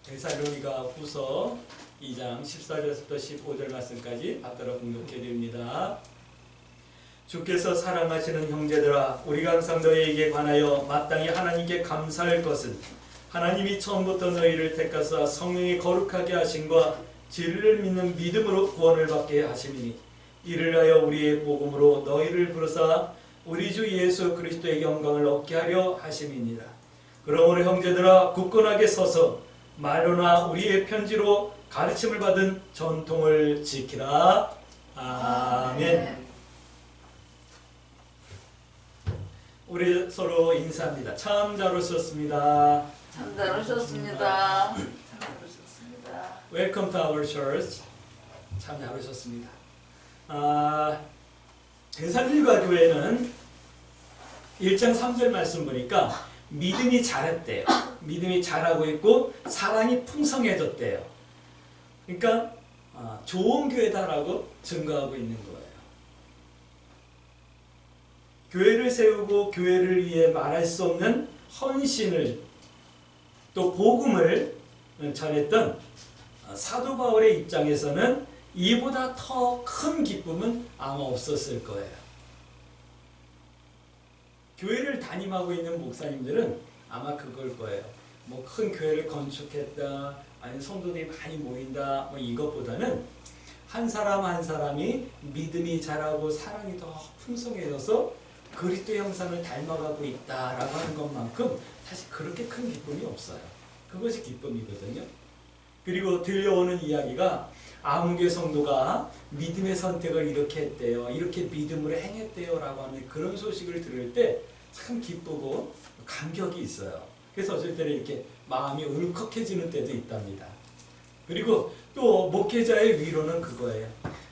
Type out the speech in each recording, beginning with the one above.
데살로니가 후서 2장 14절부터 15절 말씀까지 받들어 공독해 드립니다. 주께서 사랑하시는 형제들아, 우리가 항상 너희에게 관하여 마땅히 하나님께 감사할 것은 하나님이 처음부터 너희를 택하사 성령이 거룩하게 하심과 진리를 믿는 믿음으로 구원을 받게 하심이니, 이를 하여 우리의 복음으로 너희를 부르사 우리 주 예수 그리스도의 영광을 얻게 하려 하심이니라. 그러므로 형제들아, 굳건하게 서서 말로나 우리의 편지로 가르침을 받은 전통을 지키라. 아멘. 우리 서로 인사합니다. 참 잘 오셨습니다. 참 잘 오셨습니다. 참 잘 오셨습니다. Welcome to our church. 참 잘 오셨습니다. 데살로니가 교회는 1장 3절 말씀 보니까 믿음이 자랐대요. 믿음이 자라고 있고 사랑이 풍성해졌대요. 그러니까 좋은 교회다라고 증거하고 있는 거예요. 교회를 세우고 교회를 위해 말할 수 없는 헌신을, 또 복음을 전했던 사도 바울의 입장에서는 이보다 더 큰 기쁨은 아마 없었을 거예요. 교회를 담임하고 있는 목사님들은 아마 그걸 거예요. 뭐 큰 교회를 건축했다, 아니 성도들이 많이 모인다, 뭐 이것보다는 한 사람 한 사람이 믿음이 자라고 사랑이 더 풍성해져서 그리스도의 형상을 닮아가고 있다라고 하는 것만큼 사실 그렇게 큰 기쁨이 없어요. 그것이 기쁨이거든요. 그리고 들려오는 이야기가 아문교회 성도가 믿음의 선택을 이렇게 했대요, 이렇게 믿음으로 행했대요 라고 하는 그런 소식을 들을 때 참 기쁘고 감격이 있어요. 그래서 어쩔 때는 이렇게 마음이 울컥해지는 때도 있답니다. 그리고 또 목회자의 위로는 그거예요.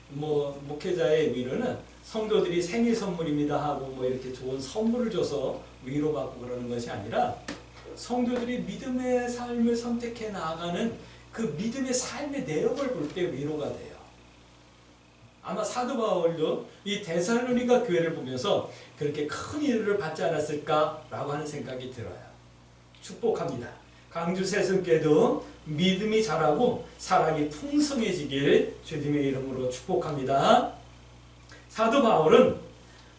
뭐 목회자의 위로는 성도들이 생일 선물입니다 하고 뭐 이렇게 좋은 선물을 줘서 위로받고 그러는 것이 아니라 성도들이 믿음의 삶을 선택해 나아가는 그 믿음의 삶의 내용을 볼 때 위로가 돼요. 아마 사도 바울도 이 데살로니가 교회를 보면서 그렇게 큰 위로를 받지 않았을까라고 하는 생각이 들어요. 축복합니다. 강주 세승께도 믿음이 자라고 사랑이 풍성해지길 주님의 이름으로 축복합니다. 사도 바울은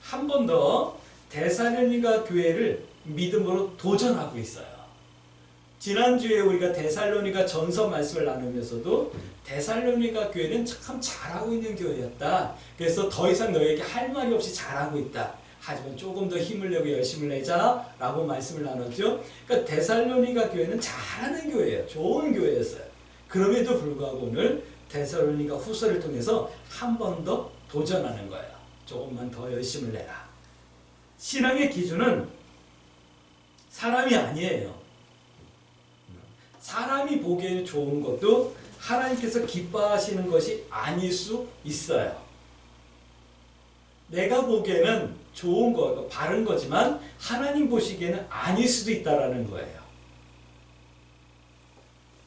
한 번 더 데살로니가 교회를 믿음으로 도전하고 있어요. 지난주에 우리가 데살로니가 전서 말씀을 나누면서도 데살로니가 교회는 참 잘하고 있는 교회였다. 그래서 더 이상 너에게 할 말이 없이 잘하고 있다. 하지만 조금 더 힘을 내고 열심을 내자 라고 말씀을 나눴죠. 그러니까 데살로니가 교회는 잘하는 교회예요. 좋은 교회였어요. 그럼에도 불구하고 오늘 데살로니가 후서를 통해서 한 번 더 도전하는 거예요. 조금만 더 열심을 내라. 신앙의 기준은 사람이 아니에요. 사람이 보기에 좋은 것도 하나님께서 기뻐하시는 것이 아닐 수 있어요. 내가 보기에는 좋은 거, 바른 거지만 하나님 보시기에는 아닐 수도 있다라는 거예요.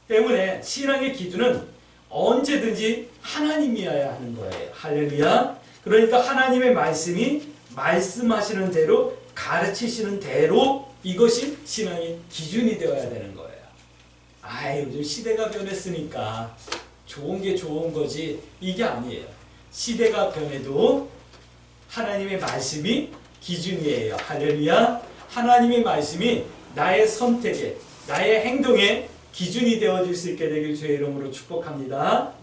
때문에 신앙의 기준은 언제든지 하나님이어야 하는 거예요. 할렐루야. 그러니까 하나님의 말씀이 말씀하시는 대로, 가르치시는 대로 이것이 신앙의 기준이 되어야 되는 거예요. 요즘 시대가 변했으니까 좋은 게 좋은 거지, 이게 아니에요. 시대가 변해도 하나님의 말씀이 기준이에요. 할렐루야. 하나님의 말씀이 나의 선택에, 나의 행동에 기준이 되어질 수 있게 되길 주의 이름으로 축복합니다.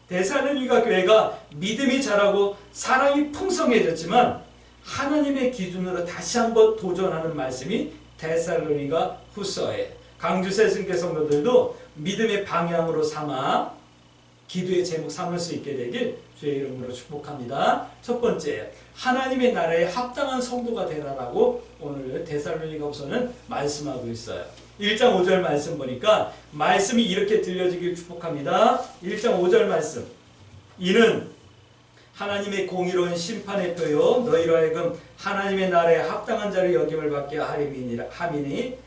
데살로니가 교회가 믿음이 자라고 사랑이 풍성해졌지만 하나님의 기준으로 다시 한번 도전하는 말씀이 데살로니가 후서예요. 강주 세승교 성도들도 믿음의 방향으로 삼아 기도의 제목 삼을 수 있게 되길 주의 이름으로 축복합니다. 첫 번째, 하나님의 나라에 합당한 성도가 되라라고 오늘 데살로니가 후서는 말씀하고 있어요. 1장 5절 말씀 보니까 말씀이 이렇게 들려지길 축복합니다. 1장 5절 말씀. 이는 하나님의 공의로운 심판의 표요 너희로 하여금 하나님의 나라에 합당한 자를 여김을 받게 함이니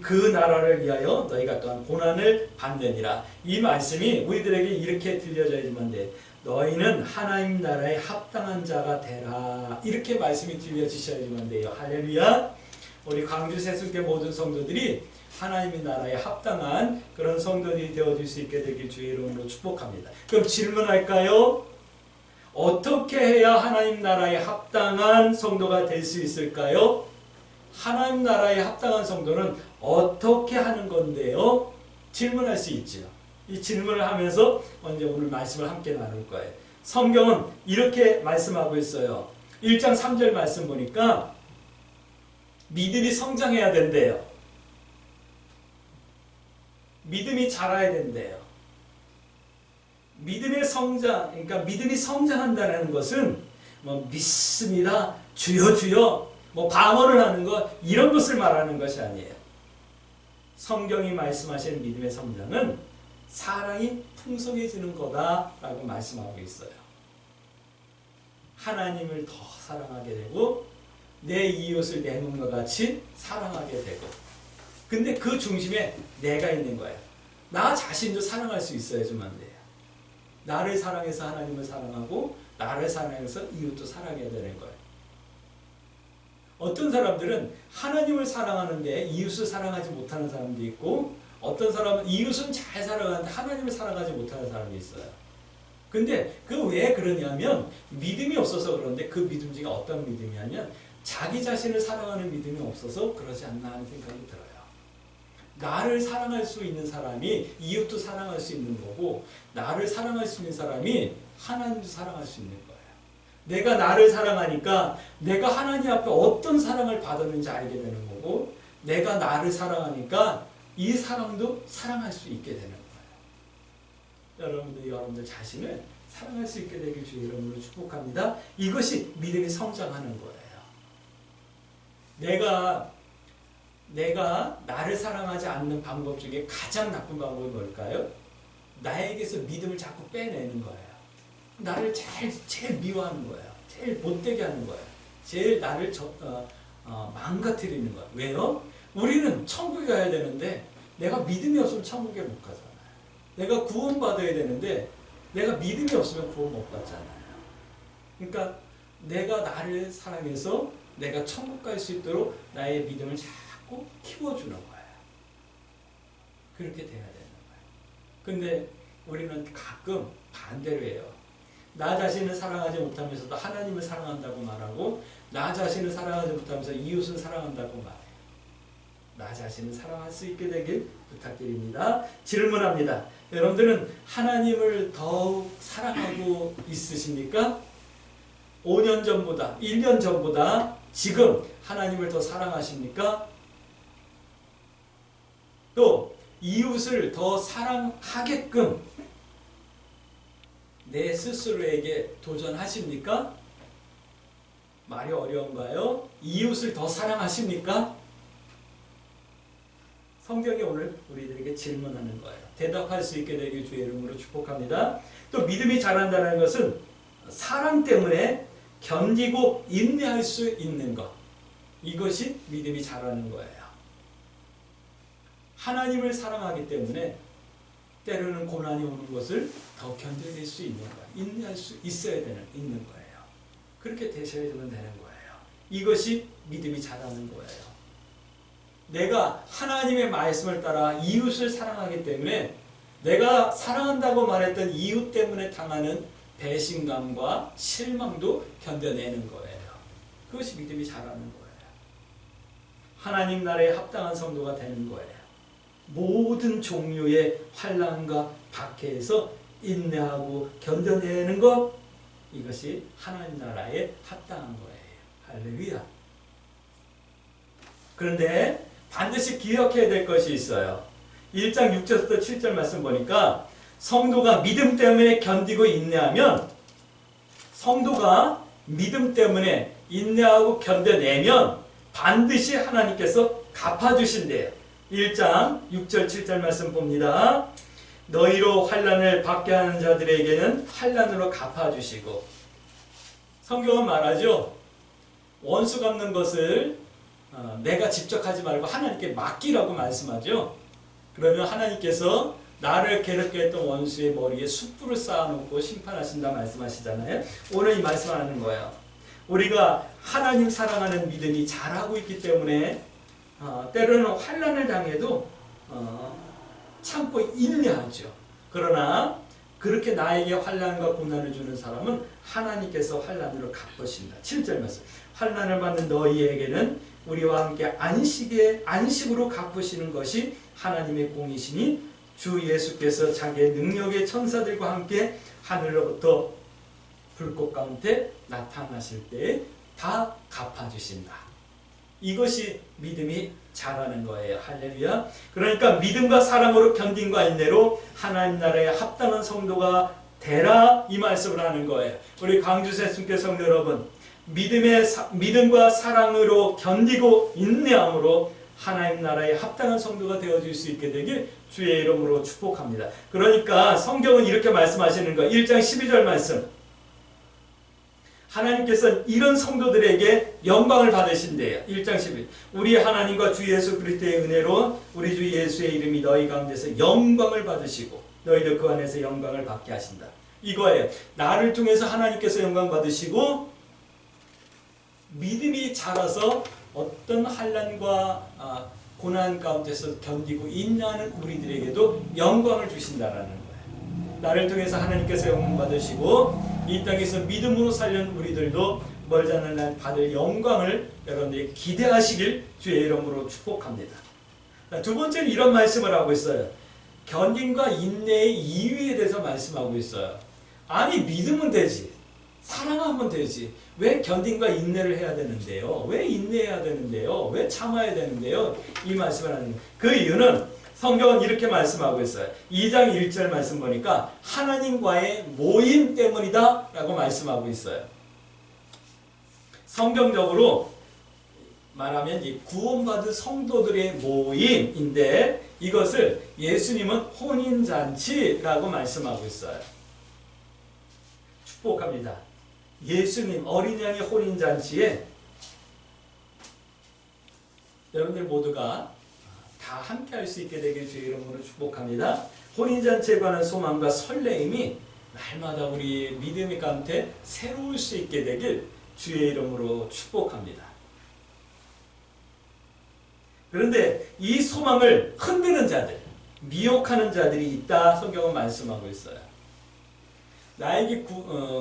그 나라를 위하여 너희가 또한 고난을 받느니라. 이 말씀이 우리들에게 이렇게 들려져야지만 돼. 너희는 하나님 나라에 합당한 자가 되라. 이렇게 말씀이 들려지셔야지만 돼요. 할렐루야. 우리 광주 세순교회 모든 성도들이 하나님의 나라에 합당한 그런 성도들이 되어줄 수 있게 되길 주의 이름으로 축복합니다. 그럼 질문할까요? 어떻게 해야 하나님 나라에 합당한 성도가 될 수 있을까요? 하나님 나라에 합당한 성도는 어떻게 하는 건데요? 질문할 수 있죠. 이 질문을 하면서 이제 오늘 말씀을 함께 나눌 거예요. 성경은 이렇게 말씀하고 있어요. 1장 3절 말씀 보니까 믿음이 성장해야 된대요. 믿음이 자라야 된대요. 믿음의 성장, 그러니까 믿음이 성장한다는 것은 뭐 믿습니다, 주여 주여, 뭐 방언을 하는 것 이런 것을 말하는 것이 아니에요. 성경이 말씀하시는 믿음의 성장은 사랑이 풍성해지는 거다라고 말씀하고 있어요. 하나님을 더 사랑하게 되고 내 이웃을 내 몸과 같이 사랑하게 되고, 근데 그 중심에 내가 있는 거예요. 나 자신도 사랑할 수 있어야지만 돼요. 나를 사랑해서 하나님을 사랑하고 나를 사랑해서 이웃도 사랑해야 되는 거예요. 어떤 사람들은 하나님을 사랑하는데 이웃을 사랑하지 못하는 사람도 있고, 어떤 사람은 이웃은 잘 사랑하는데 하나님을 사랑하지 못하는 사람이 있어요. 근데 그 왜 그러냐면 믿음이 없어서 그런데, 그 믿음 중에 어떤 믿음이냐면 자기 자신을 사랑하는 믿음이 없어서 그러지 않나 하는 생각이 들어요. 나를 사랑할 수 있는 사람이 이웃도 사랑할 수 있는 거고, 나를 사랑할 수 있는 사람이 하나님도 사랑할 수 있는 거예요. 내가 나를 사랑하니까 내가 하나님 앞에 어떤 사랑을 받았는지 알게 되는 거고, 내가 나를 사랑하니까 이 사람도 사랑할 수 있게 되는 거예요. 여러분들 자신을 사랑할 수 있게 되길 주의 이름으로 축복합니다. 이것이 믿음이 성장하는 거예요. 내가 나를 사랑하지 않는 방법 중에 가장 나쁜 방법이 뭘까요? 나에게서 믿음을 자꾸 빼내는 거예요. 나를 제일 미워하는 거예요. 제일 못되게 하는 거예요. 제일 나를 망가뜨리는 거예요. 왜요? 우리는 천국에 가야 되는데 내가 믿음이 없으면 천국에 못 가잖아요. 내가 구원받아야 되는데 내가 믿음이 없으면 구원 못 받잖아요. 그러니까 내가 나를 사랑해서 내가 천국 갈 수 있도록 나의 믿음을 자꾸 키워주는 거예요. 그렇게 돼야 되는 거예요. 근데 우리는 가끔 반대로 해요. 나 자신을 사랑하지 못하면서도 하나님을 사랑한다고 말하고, 나 자신을 사랑하지 못하면서 이웃을 사랑한다고 말해요. 나 자신을 사랑할 수 있게 되길 부탁드립니다. 질문합니다. 여러분들은 하나님을 더욱 사랑하고 있으십니까? 5년 전보다, 1년 전보다 지금 하나님을 더 사랑하십니까? 또 이웃을 더 사랑하게끔 내 스스로에게 도전하십니까? 말이 어려운가요? 이웃을 더 사랑하십니까? 성경이 오늘 우리들에게 질문하는 거예요. 대답할 수 있게 되길 주의 이름으로 축복합니다. 또 믿음이 자란다는 것은 사랑 때문에 견디고 인내할 수 있는 것, 이것이 믿음이 자라는 거예요. 하나님을 사랑하기 때문에 때로는 고난이 오는 것을 더 견뎌낼 수 있는 거예요. 인내할 수 있는 거예요. 그렇게 되셔야만 되는 거예요. 이것이 믿음이 자라는 거예요. 내가 하나님의 말씀을 따라 이웃을 사랑하기 때문에 내가 사랑한다고 말했던 이웃 때문에 당하는 배신감과 실망도 견뎌내는 거예요. 그것이 믿음이 자라는 거예요. 하나님 나라에 합당한 성도가 되는 거예요. 모든 종류의 환난과 박해에서 인내하고 견뎌내는 것, 이것이 하나님 나라에 합당한 거예요. 할렐루야. 그런데 반드시 기억해야 될 것이 있어요. 1장 6절부터 7절 말씀 보니까 성도가 믿음 때문에 견디고 인내하면, 성도가 믿음 때문에 인내하고 견뎌내면 반드시 하나님께서 갚아주신대요. 1장 6절 7절 말씀 봅니다. 너희로 환난을 받게 하는 자들에게는 환난으로 갚아주시고, 성경은 말하죠. 원수 갚는 것을 내가 직접 하지 말고 하나님께 맡기라고 말씀하죠. 그러면 하나님께서 나를 괴롭게 했던 원수의 머리에 숯불을 쌓아놓고 심판하신다 말씀하시잖아요. 오늘 이 말씀하는 거예요. 우리가 하나님 사랑하는 믿음이 자라고 있기 때문에 때로는 환난을 당해도 참고 인내하죠. 그러나 그렇게 나에게 환난과 고난을 주는 사람은 하나님께서 환난으로 갚으신다. 7절 말씀. 환난을 받는 너희에게는 우리와 함께 안식으로 갚으시는 것이 하나님의 공이시니 주 예수께서 자기의 능력의 천사들과 함께 하늘로부터 불꽃 가운데 나타나실 때에 다 갚아주신다. 이것이 믿음이 자라는 거예요. 할렐루야. 그러니까 믿음과 사랑으로 견딘과 인내로 하나님 나라에 합당한 성도가 되라, 이 말씀을 하는 거예요. 우리 광주세순교 성도 여러분, 믿음과 사랑으로 견디고 인내함으로 하나님 나라에 합당한 성도가 되어줄 수 있게 되길 주의 이름으로 축복합니다. 그러니까 성경은 이렇게 말씀하시는 거예요. 1장 12절 말씀. 하나님께서는 이런 성도들에게 영광을 받으신대요. 1장 11. 우리 하나님과 주 예수 그리스도의 은혜로 우리 주 예수의 이름이 너희 가운데서 영광을 받으시고 너희도 그 안에서 영광을 받게 하신다. 이거예요. 나를 통해서 하나님께서 영광 받으시고 믿음이 자라서 어떤 환난과 고난 가운데서 견디고 인내하는 우리들에게도 영광을 주신다라는 거예요. 나를 통해서 하나님께서 영광 받으시고 이 땅에서 믿음으로 살려는 우리들도 멀지 않은 날 받을 영광을 여러분들이 기대하시길 주의 이름으로 축복합니다. 두 번째는 이런 말씀을 하고 있어요. 견딘과 인내의 이유에 대해서 말씀하고 있어요. 아니 믿으면 되지. 사랑하면 되지. 왜 견딘과 인내를 해야 되는데요? 왜 인내해야 되는데요? 왜 참아야 되는데요? 이 말씀을 하는 거예요. 그 이유는 성경은 이렇게 말씀하고 있어요. 2장 1절 말씀 보니까 하나님과의 모임 때문이다 라고 말씀하고 있어요. 성경적으로 말하면 이 구원받은 성도들의 모임인데 이것을 예수님은 혼인잔치라고 말씀하고 있어요. 축복합니다. 예수님 어린 양의 혼인잔치에 여러분들 모두가 다 함께 할 수 있게 되길 주의 이름으로 축복합니다. 혼인잔치에 관한 소망과 설레임이 날마다 우리 믿음의 가운데 새로울 수 있게 되길 주의 이름으로 축복합니다. 그런데 이 소망을 흔드는 자들, 미혹하는 자들이 있다 성경은 말씀하고 있어요. 나에게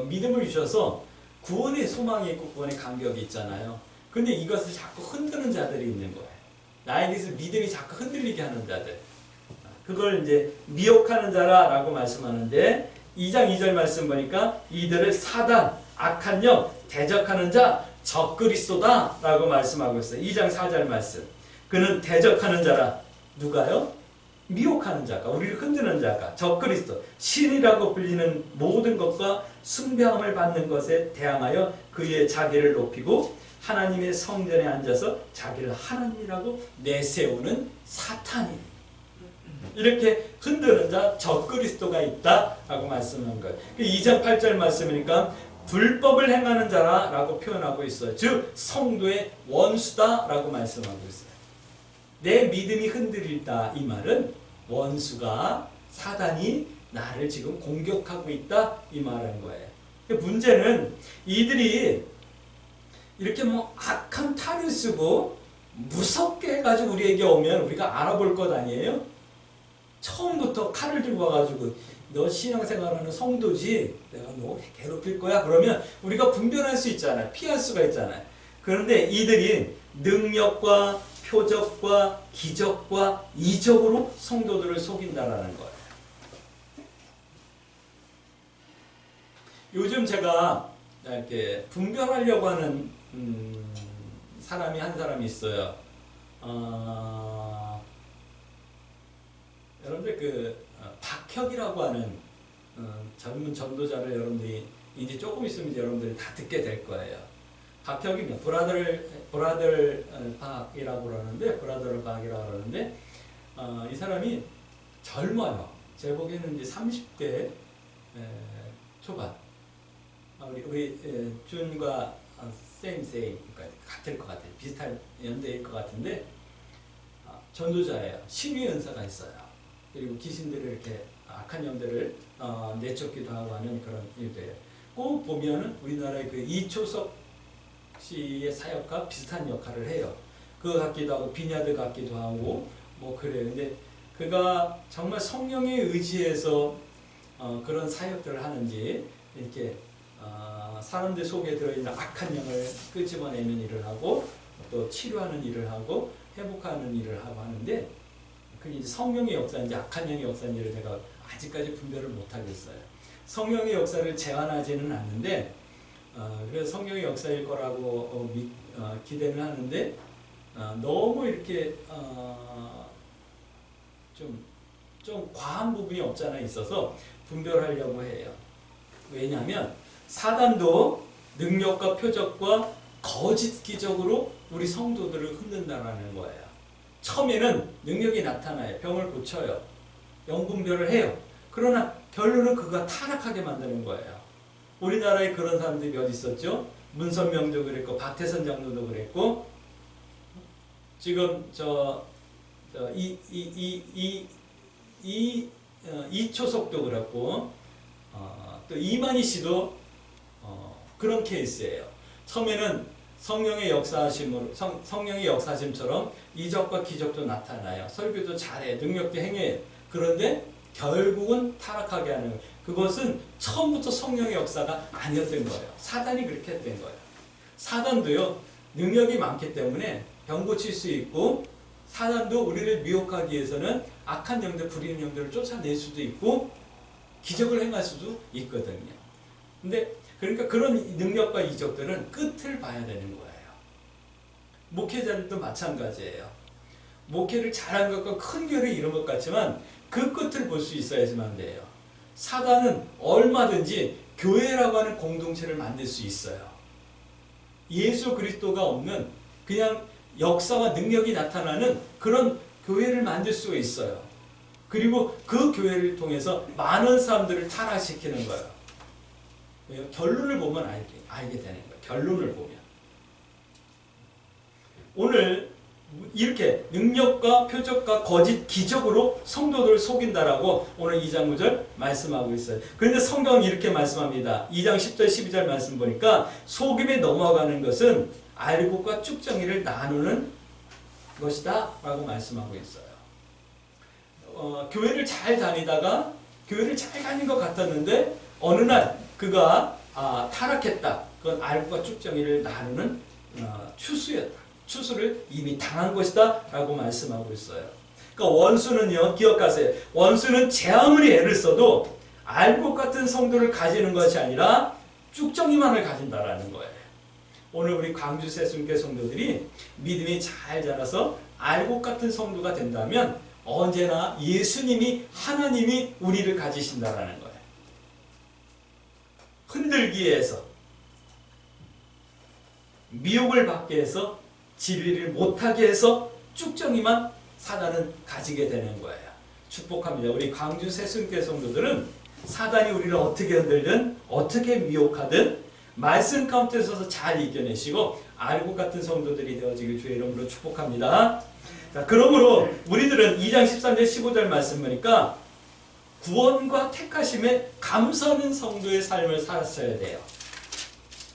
믿음을 주셔서 구원의 소망이 있고 구원의 간격이 있잖아요. 근데 이것을 자꾸 흔드는 자들이 있는 거예요. 나에게서 믿음이 자꾸 흔들리게 하는 자들. 그걸 이제 미혹하는 자라라고 말씀하는데 2장 2절 말씀 보니까 이들을 사단, 악한 영, 대적하는 자, 적그리스도다 라고 말씀하고 있어요. 2장 4절 말씀. 그는 대적하는 자라. 누가요? 미혹하는 자가, 우리를 흔드는 자가, 적그리스도, 신이라고 불리는 모든 것과 숭배함을 받는 것에 대항하여 그의 자기를 높이고 하나님의 성전에 앉아서 자기를 하나님이라고 내세우는 사탄이 이렇게 흔드는 자, 적그리스도가 있다라고 말씀한 거예요. 2장 8절 말씀이니까 불법을 행하는 자라고 표현하고 있어요. 즉 성도의 원수다라고 말씀하고 있어요. 내 믿음이 흔들린다 이 말은 원수가 사단이 나를 지금 공격하고 있다 이 말하는 거예요. 문제는 이들이 이렇게 악한 탈을 쓰고 무섭게 해가지고 우리에게 오면 우리가 알아볼 것 아니에요? 처음부터 칼을 들고 와가지고 너 신앙생활하는 성도지 내가 너 괴롭힐 거야 그러면 우리가 분별할 수 있잖아요. 피할 수가 있잖아요. 그런데 이들이 능력과 표적과 기적과 이적으로 성도들을 속인다라는 거예요. 요즘 제가 이렇게 분별하려고 하는 사람이 한 사람이 있어요. 여러분들 박혁이라고 하는 젊은 전도자를 여러분들이 이제 조금 있으면 여러분들이 다 듣게 될 거예요. 박혁이면 브라들 박이라고 그러는데 이 사람이 젊어요. 제 보기에는 이제 30대 초반. 우리 준과 세임 같을 것 같아요. 비슷한 연대일 것 같은데 전도자예요. 신유의 은사가 있어요. 그리고 귀신들을 이렇게 악한 영들을 내쫓기도 하고 하는 그런 일들이에요. 꼭 보면은 우리나라의 그 이초석 씨의 사역과 비슷한 역할을 해요. 그거 같기도 하고 비냐드 같기도 하고 뭐 그래요. 근데 그가 정말 성령의 의지에서 그런 사역들을 하는지 이렇게 사람들 속에 들어있는 악한 영을 끄집어내는 일을 하고 또 치료하는 일을 하고 회복하는 일을 하고 하는데 그게 이제 성령의 역사인지 악한 영의 역사인지를 제가 아직까지 분별을 못하겠어요. 성령의 역사를 제한하지는 않는데 그래서 성령의 역사일 거라고 기대는 하는데 너무 이렇게 좀 과한 부분이 없잖아 있어서 분별하려고 해요. 왜냐하면 사단도 능력과 표적과 거짓 기적으로 우리 성도들을 흔든다라는 거예요. 처음에는 능력이 나타나요. 병을 고쳐요. 영분별을 해요. 그러나 결론은 그가 타락하게 만드는 거예요. 우리나라에 그런 사람들이 몇 있었죠? 문선명도 그랬고 박태선 장로도 그랬고 지금 이초석도 그렇고 또 이만희 씨도 그런 케이스예요. 처음에는 성령의 역사심처럼 이적과 기적도 나타나요. 설교도 잘해, 능력도 행해. 그런데 결국은 타락하게 하는 거예요. 그것은 처음부터 성령의 역사가 아니었던 거예요. 사단이 그렇게 했던 거예요. 사단도요 능력이 많기 때문에 병 고칠 수 있고 사단도 우리를 미혹하기 위해서는 악한 영들, 불의한 영들을 쫓아낼 수도 있고 기적을 행할 수도 있거든요. 근데 그러니까 그런 능력과 이적들은 끝을 봐야 되는 거예요. 목회자들도 마찬가지예요. 목회를 잘한 것과 큰 교회를 이룬 것 같지만 그 끝을 볼 수 있어야지만 돼요. 사단은 얼마든지 교회라고 하는 공동체를 만들 수 있어요. 예수 그리스도가 없는 그냥 역사와 능력이 나타나는 그런 교회를 만들 수가 있어요. 그리고 그 교회를 통해서 많은 사람들을 타락시키는 거예요. 결론을 보면 알게 되는 거예요. 결론을 보면. 오늘 이렇게 능력과 표적과 거짓 기적으로 성도들을 속인다라고 오늘 2장 9절 말씀하고 있어요. 그런데 성경은 이렇게 말씀합니다. 2장 10절 12절 말씀 보니까 속임에 넘어가는 것은 알곡과 쭉정이를 나누는 것이다 라고 말씀하고 있어요. 교회를 잘 다니다가 교회를 잘 다닌 것 같았는데 어느 날 그가 타락했다. 그건 알곡과 쭉정이를 나누는 추수였다. 추수를 이미 당한 것이다 라고 말씀하고 있어요. 그러니까 원수는요, 기억하세요. 원수는 제 아무리 애를 써도 알곡 같은 성도를 가지는 것이 아니라 쭉정이만을 가진다라는 거예요. 오늘 우리 광주 새순교 성도들이 믿음이 잘 자라서 알곡 같은 성도가 된다면 언제나 예수님이, 하나님이 우리를 가지신다라는 거예요. 흔들기 위해서, 미혹을 받게 해서, 지리를 못하게 해서 쭉정이만 사단은 가지게 되는 거예요. 축복합니다. 우리 광주 새순교 성도들은 사단이 우리를 어떻게 흔들든 어떻게 미혹하든 말씀 가운데 서서 잘 이겨내시고 알곡 같은 성도들이 되어지길 주의 이름으로 축복합니다. 자, 그러므로 우리들은 2장 13절 15절 말씀 보니까 구원과 택하심에 감사하는 성도의 삶을 살았어야 돼요.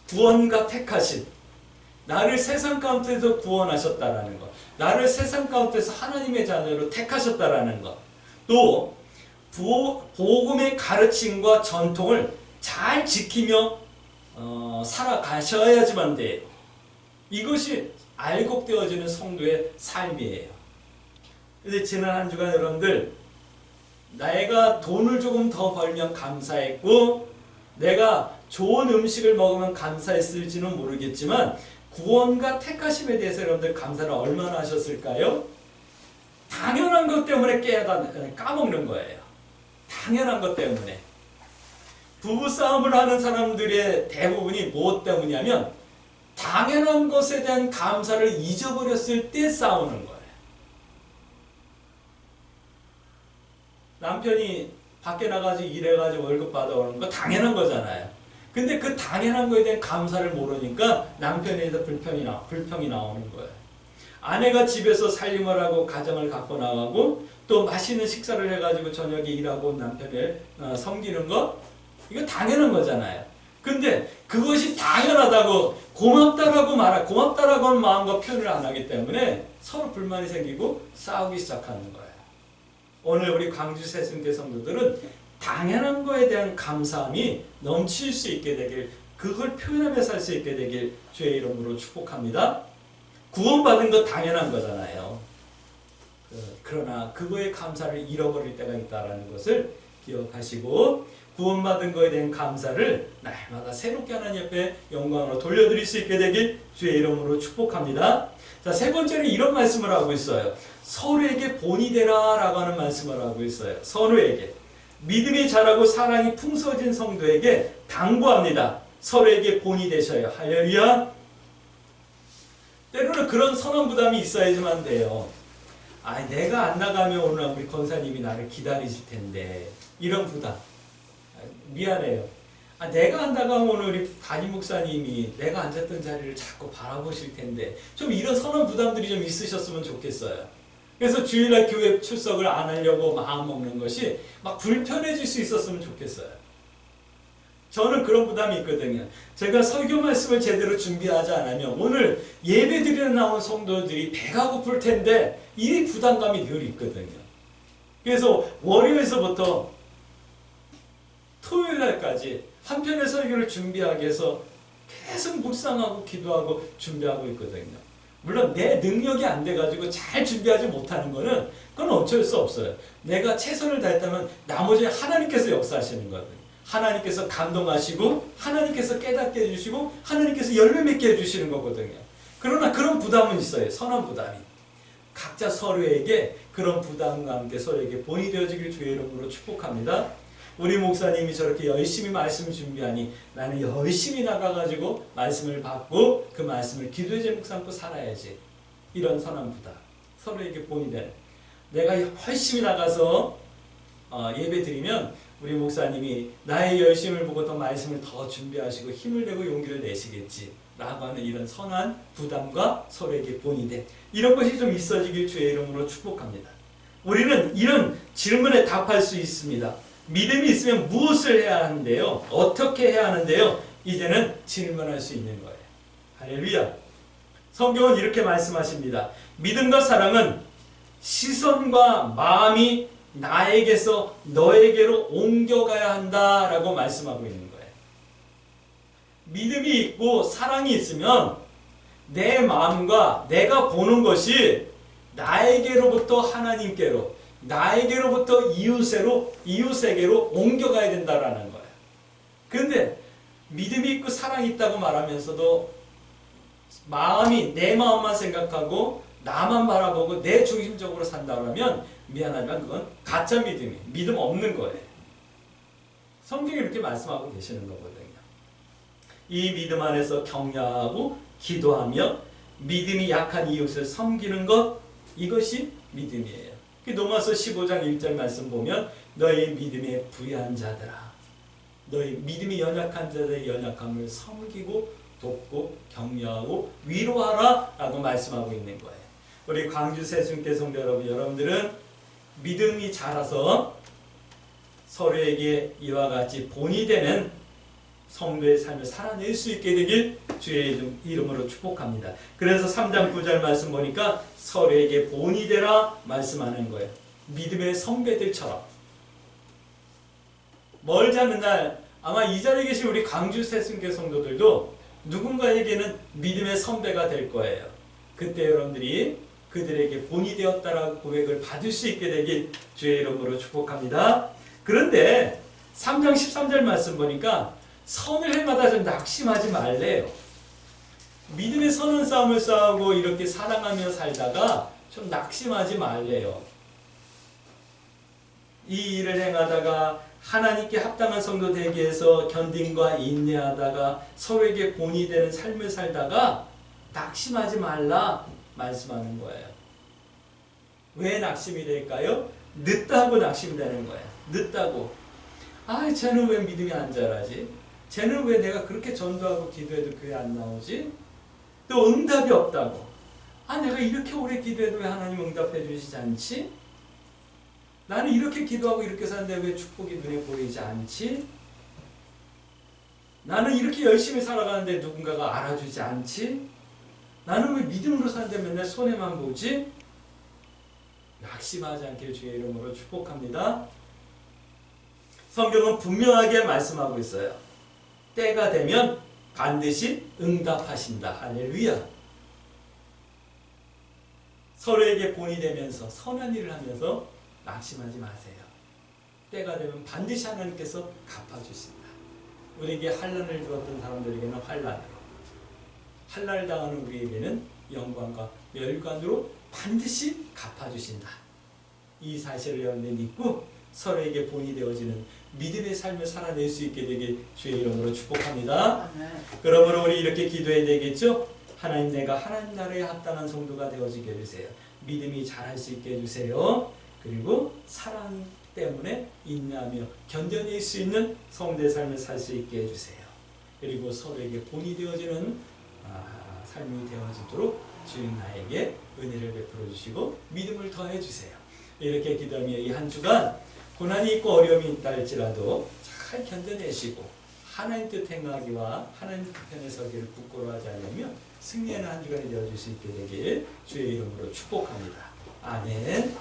구원과 택하심. 나를 세상 가운데서 구원하셨다라는 것. 나를 세상 가운데서 하나님의 자녀로 택하셨다라는 것. 또 복음의 가르침과 전통을 잘 지키며 살아가셔야지만 돼요. 이것이 알곡되어지는 성도의 삶이에요. 근데 지난 한 주간 여러분들 내가 돈을 조금 더 벌면 감사했고 내가 좋은 음식을 먹으면 감사했을지는 모르겠지만 구원과 택하심에 대해서 여러분들 감사를 얼마나 하셨을까요? 당연한 것 때문에 까먹는 거예요. 당연한 것 때문에. 부부싸움을 하는 사람들의 대부분이 무엇 때문이냐면 당연한 것에 대한 감사를 잊어버렸을 때 싸우는 거예요. 남편이 밖에 나가서 일해가지고 월급 받아오는 거 당연한 거잖아요. 근데 그 당연한 거에 대한 감사를 모르니까 남편에 대해서 불평이 나오는 거예요. 아내가 집에서 살림을 하고 가정을 갖고 나가고 또 맛있는 식사를 해가지고 저녁에 일하고 남편을 섬기는 거 이거 당연한 거잖아요. 근데 그것이 당연하다고 고맙다라고 하는 마음과 표현을 안 하기 때문에 서로 불만이 생기고 싸우기 시작하는 거예요. 오늘 우리 광주 새순교 성도들은 당연한 거에 대한 감사함이 넘칠 수 있게 되길, 그걸 표현하며 살 수 있게 되길 주의 이름으로 축복합니다. 구원받은 거 당연한 거잖아요. 그러나 그거에 감사를 잃어버릴 때가 있다는 것을 기억하시고 구원받은 거에 대한 감사를 날마다 새롭게 하나님 옆에 영광으로 돌려드릴 수 있게 되길 주의 이름으로 축복합니다. 자, 세 번째는 이런 말씀을 하고 있어요. 서로에게 본이 되라 라고 하는 말씀을 하고 있어요. 서로에게. 믿음이 자라고 사랑이 풍성해진 성도에게 당부합니다. 서로에게 본이 되셔요. 할렐루야. 때로는 그런 선한 부담이 있어야지만 돼요. 내가 안 나가면 오늘 우리 권사님이 나를 기다리실 텐데, 이런 부담. 미안해요. 내가 안 나가면 오늘 우리 담임 목사님이 내가 앉았던 자리를 자꾸 바라보실 텐데, 좀 이런 선한 부담들이 좀 있으셨으면 좋겠어요. 그래서 주일날 교회 출석을 안 하려고 마음 먹는 것이 막 불편해질 수 있었으면 좋겠어요. 저는 그런 부담이 있거든요. 제가 설교 말씀을 제대로 준비하지 않으면 오늘 예배 드리러 나온 성도들이 배가 고플 텐데, 이 부담감이 늘 있거든요. 그래서 월요일서부터 토요일 날까지 한 편의 설교를 준비하기 위해서 계속 묵상하고 기도하고 준비하고 있거든요. 물론 내 능력이 안 돼가지고 잘 준비하지 못하는 거는 그건 어쩔 수 없어요. 내가 최선을 다했다면 나머지 하나님께서 역사하시는 거거든요. 하나님께서 감동하시고 하나님께서 깨닫게 해주시고 하나님께서 열매 맺게 해주시는 거거든요. 그러나 그런 부담은 있어요. 선한 부담이. 각자 서로에게 그런 부담과 함께 서로에게 본이 되어지길 주의 이름으로 축복합니다. 우리 목사님이 저렇게 열심히 말씀 준비하니 나는 열심히 나가가지고 말씀을 받고 그 말씀을 기도의 제목 삼고 살아야지. 이런 선한 부담. 서로에게 본이 되는. 내가 열심히 나가서 예배 드리면 우리 목사님이 나의 열심을 보고 더 말씀을 더 준비하시고 힘을 내고 용기를 내시겠지 라고 하는 이런 선한 부담과 서로에게 본이 돼. 이런 것이 좀 있어지길 주의 이름으로 축복합니다. 우리는 이런 질문에 답할 수 있습니다. 믿음이 있으면 무엇을 해야 하는데요? 어떻게 해야 하는데요? 이제는 질문할 수 있는 거예요. 할렐루야. 성경은 이렇게 말씀하십니다. 믿음과 사랑은 시선과 마음이 나에게서 너에게로 옮겨가야 한다라고 말씀하고 있는 거예요. 믿음이 있고 사랑이 있으면 내 마음과 내가 보는 것이 나에게로부터 하나님께로, 나에게로부터 이웃에게로 옮겨가야 된다라는 거예요. 그런데 믿음이 있고 사랑이 있다고 말하면서도 마음이 내 마음만 생각하고 나만 바라보고 내 중심적으로 산다면 미안하지만 그건 가짜 믿음이 믿음 없는 거예요. 성경이 이렇게 말씀하고 계시는 거거든요. 이 믿음 안에서 격려하고 기도하며 믿음이 약한 이웃을 섬기는 것, 이것이 믿음이에요. 로마서 15장 1절 말씀 보면 너희 믿음에 부유한 자들아, 너희 믿음이 연약한 자들의 연약함을 섬기고 돕고 격려하고 위로하라 라고 말씀하고 있는 거예요. 우리 광주 새순교 성도 여러분들은 믿음이 자라서 서로에게 이와 같이 본이 되는 성도의 삶을 살아낼 수 있게 되길 주의 이름으로 축복합니다. 그래서 3장 9절 말씀 보니까 서로에게 본이 되라 말씀하는 거예요. 믿음의 선배들처럼. 멀지 않은 날 아마 이 자리에 계신 우리 광주 새순교 성도들도 누군가에게는 믿음의 선배가 될 거예요. 그때 여러분들이 그들에게 본이 되었다라고 고백을 받을 수 있게 되길 주의 이름으로 축복합니다. 그런데 3장 13절 말씀 보니까 선을 해마다 좀 낙심하지 말래요. 믿음의 선한 싸움을 싸우고 이렇게 사랑하며 살다가 좀 낙심하지 말래요. 이 일을 행하다가 하나님께 합당한 성도 되기 위해서 견딘과 인내하다가 서로에게 본이 되는 삶을 살다가 낙심하지 말라 말씀하는 거예요. 왜 낙심이 될까요? 늦다고 낙심이 되는 거예요. 늦다고. 쟤는 왜 믿음이 안 자라지? 쟤는 왜 내가 그렇게 전도하고 기도해도 그게 안 나오지? 또 응답이 없다고. 내가 이렇게 오래 기도해도 왜 하나님 응답해 주시지 않지? 나는 이렇게 기도하고 이렇게 사는데 왜 축복이 눈에 보이지 않지? 나는 이렇게 열심히 살아가는데 누군가가 알아주지 않지? 나는 왜 믿음으로 사는데 맨날 손해만 보지? 낙심하지 않기를 주의 이름으로 축복합니다. 성경은 분명하게 말씀하고 있어요. 때가 되면 반드시 응답하신다. 할렐루야. 서로에게 본이 되면서 선한 일을 하면서 낙심하지 마세요. 때가 되면 반드시 하나님께서 갚아주신다. 우리에게 환난을 주었던 사람들에게는 환난을 당하는 우리에게는 영광과 멸관으로 반드시 갚아주신다. 이 사실을 여러분들 믿고 서로에게 본이 되어지는 믿음의 삶을 살아낼 수 있게 되길 주의 이름으로 축복합니다. 아멘. 그러므로 우리 이렇게 기도해야 되겠죠? 하나님, 내가 하나님 나라에 합당한 성도가 되어지게 해주세요. 믿음이 자랄 수 있게 해주세요. 그리고 사랑 때문에 인내하며 견뎌낼 수 있는 성도의 삶을 살 수 있게 해주세요. 그리고 서로에게 본이 되어지는 삶이 되어지도록 주님 나에게 은혜를 베풀어 주시고 믿음을 더해 주세요. 이렇게 기도하며 이 한 주간 고난이 있고 어려움이 있다 할지라도 잘 견뎌내시고 하나님 뜻 행하기와 하나님 편에 서기를 부끄러워하지 않으며 승리하는 한 주간이 되어줄 수 있게 되길 주의 이름으로 축복합니다. 아멘.